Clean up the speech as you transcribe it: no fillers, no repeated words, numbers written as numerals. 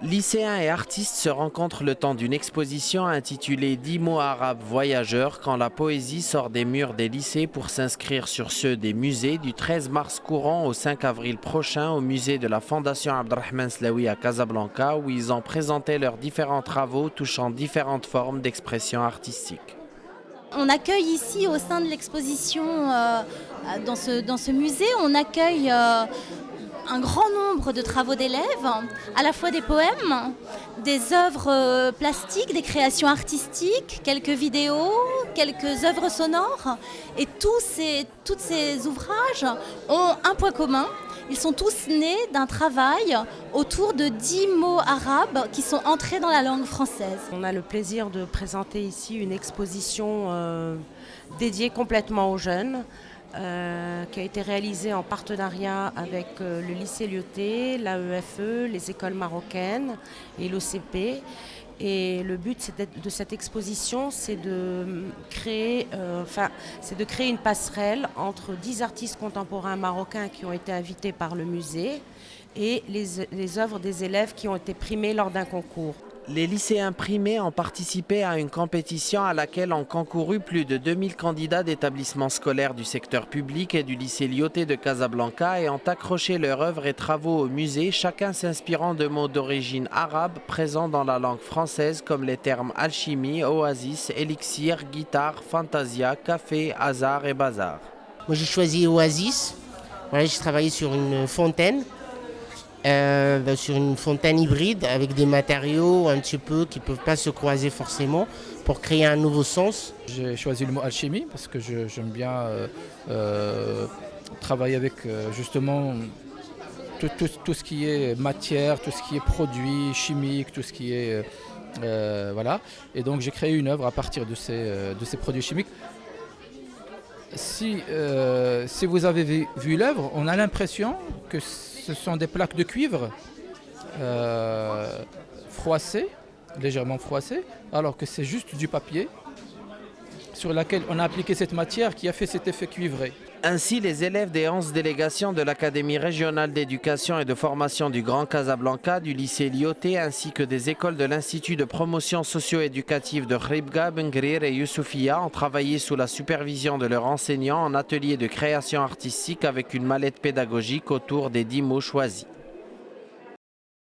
Lycéens et artistes se rencontrent le temps d'une exposition intitulée 10 mots arabes voyageurs quand la poésie sort des murs des lycées pour s'inscrire sur ceux des musées du 13 mars courant au 5 avril prochain au musée de la Fondation Abdelrahman Slaoui à Casablanca où ils ont présenté leurs différents travaux touchant différentes formes d'expression artistique. On accueille ici au sein de l'exposition, dans ce musée, on accueille un grand nombre de travaux d'élèves, à la fois des poèmes, des œuvres plastiques, des créations artistiques, quelques vidéos, quelques œuvres sonores. Et tous ces ouvrages ont un point commun. Ils sont tous nés d'un travail autour de 10 mots arabes qui sont entrés dans la langue française. On a le plaisir de présenter ici une exposition dédiée complètement aux jeunes, qui a été réalisée en partenariat avec le lycée Lyoté, l'AEFE, les écoles marocaines et l'OCP. Et le but de cette exposition, c'est de créer une passerelle entre 10 artistes contemporains marocains qui ont été invités par le musée et les œuvres des élèves qui ont été primés lors d'un concours. Les lycéens primés ont participé à une compétition à laquelle ont concouru plus de 2000 candidats d'établissements scolaires du secteur public et du lycée Lyoté de Casablanca et ont accroché leurs œuvres et travaux au musée, chacun s'inspirant de mots d'origine arabe présents dans la langue française comme les termes alchimie, oasis, élixir, guitare, fantasia, café, hasard et bazar. Moi j'ai choisi Oasis. Voilà, j'ai travaillé sur une fontaine. Sur une fontaine hybride avec des matériaux un petit peu qui ne peuvent pas se croiser forcément pour créer un nouveau sens. J'ai choisi le mot alchimie parce que j'aime bien travailler avec justement tout ce qui est matière, tout ce qui est produit chimique, tout ce qui est... voilà. Et donc j'ai créé une œuvre à partir de ces produits chimiques. Si vous avez vu l'œuvre, on a l'impression que ce sont des plaques de cuivre froissées, légèrement froissées, alors que c'est juste du papier sur lequel on a appliqué cette matière qui a fait cet effet cuivré. Ainsi, les élèves des 11 délégations de l'Académie régionale d'éducation et de formation du Grand Casablanca, du lycée Lyoté, ainsi que des écoles de l'Institut de promotion socio-éducative de Khribga, Bengrir et Youssoufia ont travaillé sous la supervision de leurs enseignants en atelier de création artistique avec une mallette pédagogique autour des 10 mots choisis.